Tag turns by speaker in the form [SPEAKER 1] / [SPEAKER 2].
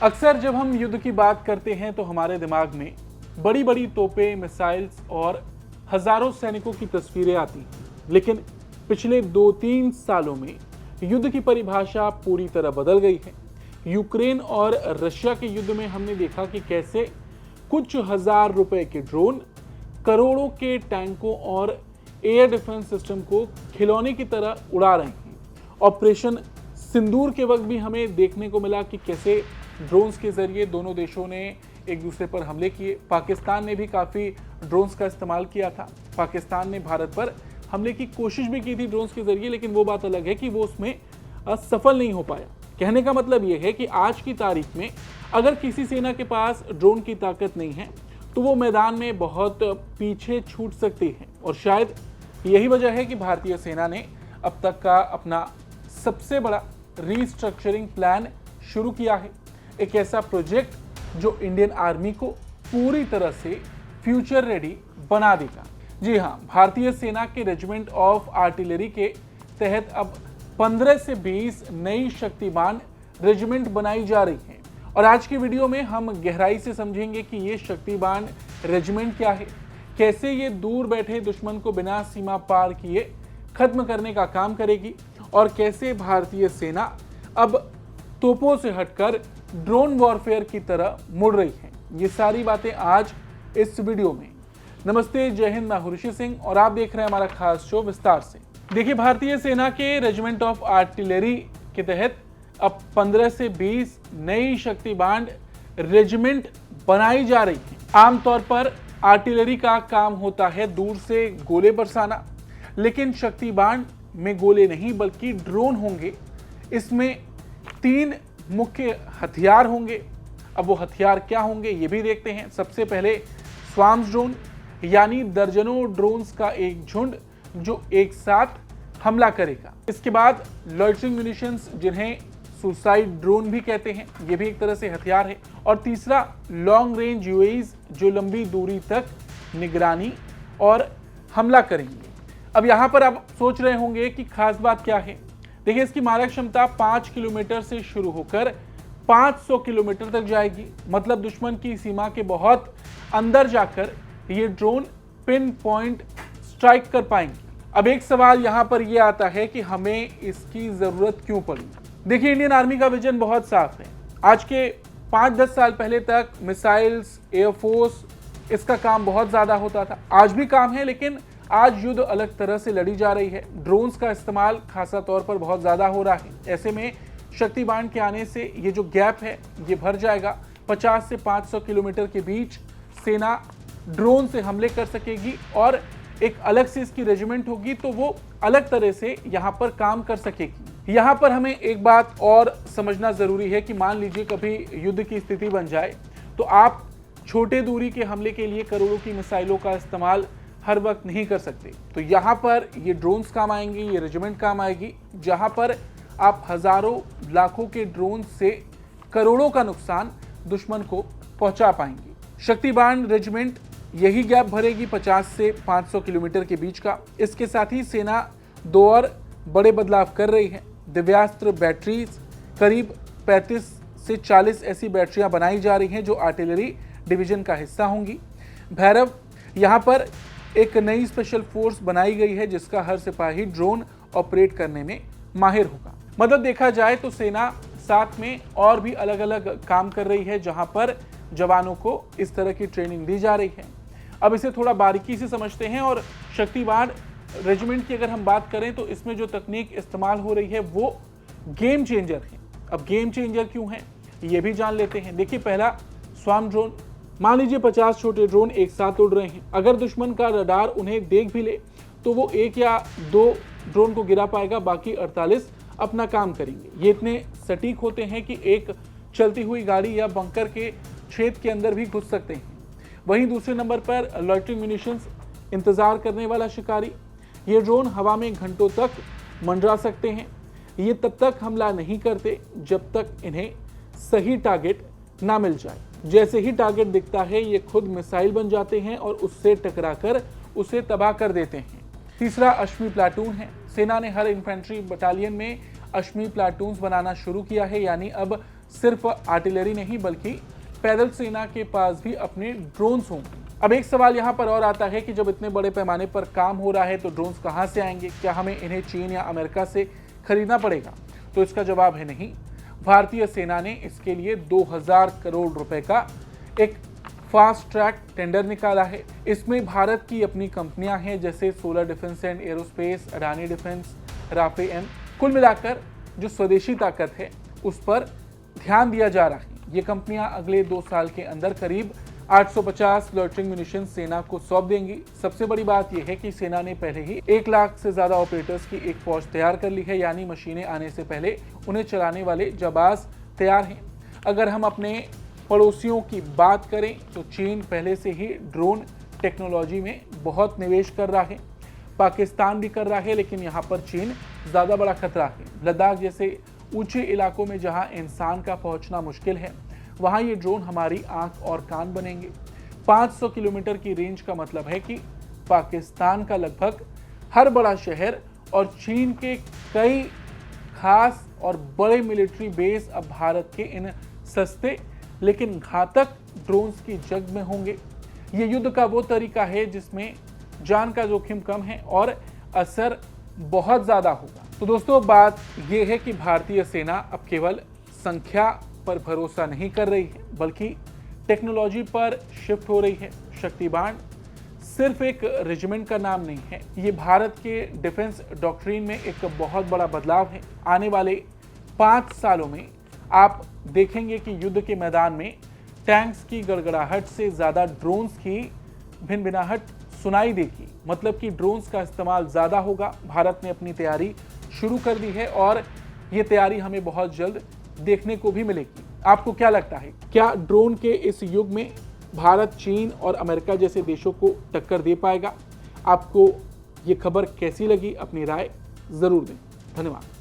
[SPEAKER 1] अक्सर जब हम युद्ध की बात करते हैं तो हमारे दिमाग में बड़ी बड़ी तोपें, मिसाइल्स और हजारों सैनिकों की तस्वीरें आती हैं। लेकिन पिछले 2-3 सालों में युद्ध की परिभाषा पूरी तरह बदल गई है। यूक्रेन और रशिया के युद्ध में हमने देखा कि कैसे कुछ हजार रुपए के ड्रोन करोड़ों के टैंकों और एयर डिफेंस सिस्टम को खिलौने की तरह उड़ा रहे हैं। ऑपरेशन सिंदूर के वक्त भी हमें देखने को मिला कि कैसे ड्रोन्स के जरिए दोनों देशों ने एक दूसरे पर हमले किए। पाकिस्तान ने भी काफ़ी ड्रोन्स का इस्तेमाल किया था। पाकिस्तान ने भारत पर हमले की कोशिश भी की थी ड्रोन्स के जरिए, लेकिन वो बात अलग है कि वो उसमें सफल नहीं हो पाया। कहने का मतलब ये है कि आज की तारीख में अगर किसी सेना के पास ड्रोन की ताकत नहीं है तो वो मैदान में बहुत पीछे छूट सकती है। और शायद यही वजह है कि भारतीय सेना ने अब तक का अपना सबसे बड़ा रीस्ट्रक्चरिंग प्लान शुरू किया है। एक ऐसा प्रोजेक्ट जो इंडियन आर्मी को पूरी तरह से फ्यूचर रेडी बना देगा। जी हाँ, भारतीय सेना के रेजिमेंट ऑफ आर्टिलरी के तहत अब 15 से 20 नई शक्तिबान रेजिमेंट बनाई जा रही हैं। और आज की वीडियो में हम गहराई से समझेंगे कि ये शक्तिबान रेजिमेंट क्या है, कैसे ये दूर बैठे दुश्मन को बिना सीमा पार किए खत्म करने का काम करेगी और कैसे भारतीय सेना अब तोपों से हटकर ड्रोन वॉरफेयर की तरह मुड़ रही है। ये सारी बातें आज इस वीडियो में। नमस्ते, जय हिंद, मैं हूं ऋषि सिंह और आप देख रहे हैं हमारा खास शो विस्तार से। देखिए, भारतीय सेना के रेजिमेंट ऑफ आर्टिलरी के तहत अब 15 से 20 नई शक्तिबान रेजिमेंट बनाई जा रही है। आमतौर पर आर्टिलरी का काम होता है दूर से गोले बरसाना, लेकिन शक्तिबान में गोले नहीं बल्कि ड्रोन होंगे। इसमें 3 मुख्य हथियार होंगे। अब वो हथियार क्या होंगे ये भी देखते हैं। सबसे पहले स्वार्म्स ड्रोन, यानी दर्जनों ड्रोन्स का एक झुंड जो एक साथ हमला करेगा। इसके बाद लॉइटरिंग म्यूनिशंस, जिन्हें सुसाइड ड्रोन भी कहते हैं, ये भी एक तरह से हथियार है। और तीसरा लॉन्ग रेंज यूएवीज, जो लंबी दूरी तक निगरानी और हमला करेंगे। अब यहाँ पर आप सोच रहे होंगे कि खास बात क्या है। देखिए, इसकी मारक क्षमता 5 किलोमीटर से शुरू होकर 500 किलोमीटर तक जाएगी। मतलब दुश्मन की सीमा के बहुत अंदर जाकर ये ड्रोन पिन पॉइंट स्ट्राइक कर पाएंगे। अब एक सवाल यहाँ पर यह आता है कि हमें इसकी जरूरत क्यों पड़ी। देखिए, इंडियन आर्मी का विजन बहुत साफ है। आज के 5-10 साल पहले तक मिसाइल्स, एयरफोर्स, इसका काम बहुत ज्यादा होता था। आज भी काम है, लेकिन आज युद्ध अलग तरह से लड़ी जा रही है। ड्रोन्स का इस्तेमाल खासा तौर पर बहुत ज्यादा हो रहा है। ऐसे में शक्तिबान के आने से ये जो गैप है ये भर जाएगा। 50 से 500 किलोमीटर के बीच सेना ड्रोन से हमले कर सकेगी और एक अलग से इसकी रेजिमेंट होगी तो वो अलग तरह से यहाँ पर काम कर सकेगी। यहाँ पर हमें एक बात और समझना जरूरी है कि मान लीजिए कभी युद्ध की स्थिति बन जाए तो आप छोटे दूरी के हमले के लिए करोड़ों की मिसाइलों का इस्तेमाल हर वक्त नहीं कर सकते। तो यहाँ पर ये ड्रोन्स काम आएंगी, ये रेजिमेंट काम आएगी, जहाँ पर आप हजारों लाखों के ड्रोन से करोड़ों का नुकसान दुश्मन को पहुंचा पाएंगे। शक्तिबान रेजिमेंट यही गैप भरेगी 50 से 500 किलोमीटर के बीच का। इसके साथ ही सेना 2 और बड़े बदलाव कर रही है। दिव्यास्त्र बैटरीज, करीब 35 से 40 ऐसी बैटरियां बनाई जा रही हैं जो आर्टिलरी डिवीजन का हिस्सा होंगी। भैरव, यहाँ पर एक नई स्पेशल फोर्स बनाई गई है जिसका हर सिपाही ड्रोन ऑपरेट करने में माहिर होगा। मतलब देखा जाए तो सेना साथ में और भी अलग अलग काम कर रही है जहां पर जवानों को इस तरह की ट्रेनिंग दी जा रही है। अब इसे थोड़ा बारीकी से समझते हैं। और शक्तिबान रेजिमेंट की अगर हम बात करें तो इसमें जो तकनीक इस्तेमाल हो रही है वो गेम चेंजर है। अब गेम चेंजर क्यों है ये भी जान लेते हैं। देखिए, पहला स्वार्म ड्रोन। मान लीजिए 50 छोटे ड्रोन एक साथ उड़ रहे हैं। अगर दुश्मन का रडार उन्हें देख भी ले तो वो 1 या 2 ड्रोन को गिरा पाएगा, बाकी 48 अपना काम करेंगे। ये इतने सटीक होते हैं कि एक चलती हुई गाड़ी या बंकर के छेद के अंदर भी घुस सकते हैं। वहीं दूसरे नंबर पर लॉइटरिंग म्यूनिशंस, इंतजार करने वाला शिकारी। ये ड्रोन हवा में घंटों तक मंडरा सकते हैं। ये तब तक हमला नहीं करते जब तक इन्हें सही टारगेट ना मिल जाए। जैसे ही टारगेट दिखता है ये खुद मिसाइल बन जाते हैं और उससे टकराकर उसे तबाह कर देते हैं। तीसरा अश्मी प्लाटून है। सेना ने हर इन्फेंट्री बटालियन में अश्मी प्लाटून्स बनाना शुरू किया है, यानी अब सिर्फ आर्टिलरी नहीं बल्कि पैदल सेना के पास भी अपने ड्रोन्स होंगे। अब एक सवाल यहाँ पर और आता है कि जब इतने बड़े पैमाने पर काम हो रहा है तो ड्रोन्स कहाँ से आएंगे? क्या हमें इन्हें चीन या अमेरिका से खरीदना पड़ेगा? तो इसका जवाब है नहीं। भारतीय सेना ने इसके लिए 2000 करोड़ रुपए का एक फास्ट ट्रैक टेंडर निकाला है। इसमें भारत की अपनी कंपनियां हैं जैसे solar defence and aerospace, Adani defence, Rafale. कुल मिलाकर जो स्वदेशी ताकत है उस पर ध्यान दिया जा रहा है। ये कंपनियां अगले 2 साल के अंदर करीब 850 लोइटरिंग म्यूनिशन सेना को सौंप देंगी। सबसे बड़ी बात यह है कि सेना ने पहले ही 1 लाख से ज्यादा ऑपरेटर्स की एक फौज तैयार कर ली है, यानी मशीनें आने से पहले उन्हें चलाने वाले जाबाज तैयार हैं। अगर हम अपने पड़ोसियों की बात करें तो चीन पहले से ही ड्रोन टेक्नोलॉजी में बहुत निवेश कर रहा है। पाकिस्तान भी कर रहा है, लेकिन यहाँ पर चीन ज़्यादा बड़ा खतरा है। लद्दाख जैसे ऊंचे इलाकों में जहाँ इंसान का पहुँचना मुश्किल है, वहाँ ये ड्रोन हमारी आंख और कान बनेंगे। 500 किलोमीटर की रेंज का मतलब है कि पाकिस्तान का लगभग हर बड़ा शहर और चीन के कई खास और बड़े मिलिट्री बेस अब भारत के इन सस्ते लेकिन घातक ड्रोन्स की जंग में होंगे। ये युद्ध का वो तरीका है जिसमें जान का जोखिम कम है और असर बहुत ज़्यादा होगा। तो दोस्तों, बात यह है कि भारतीय सेना अब केवल संख्या पर भरोसा नहीं कर रही है बल्कि टेक्नोलॉजी पर शिफ्ट हो रही है। शक्ति बाण सिर्फ एक रेजिमेंट का नाम नहीं है, ये भारत के डिफेंस डॉक्ट्रिन में एक बहुत बड़ा बदलाव है। आने वाले 5 सालों में आप देखेंगे कि युद्ध के मैदान में टैंक्स की गड़गड़ाहट से ज़्यादा ड्रोन्स की भिनभिनाहट सुनाई देगी। मतलब कि ड्रोन्स का इस्तेमाल ज़्यादा होगा। भारत ने अपनी तैयारी शुरू कर दी है और ये तैयारी हमें बहुत जल्द देखने को भी मिलेगी। आपको क्या लगता है, क्या ड्रोन के इस युग में भारत चीन और अमेरिका जैसे देशों को टक्कर दे पाएगा? आपको ये खबर कैसी लगी? अपनी राय जरूर दें। धन्यवाद।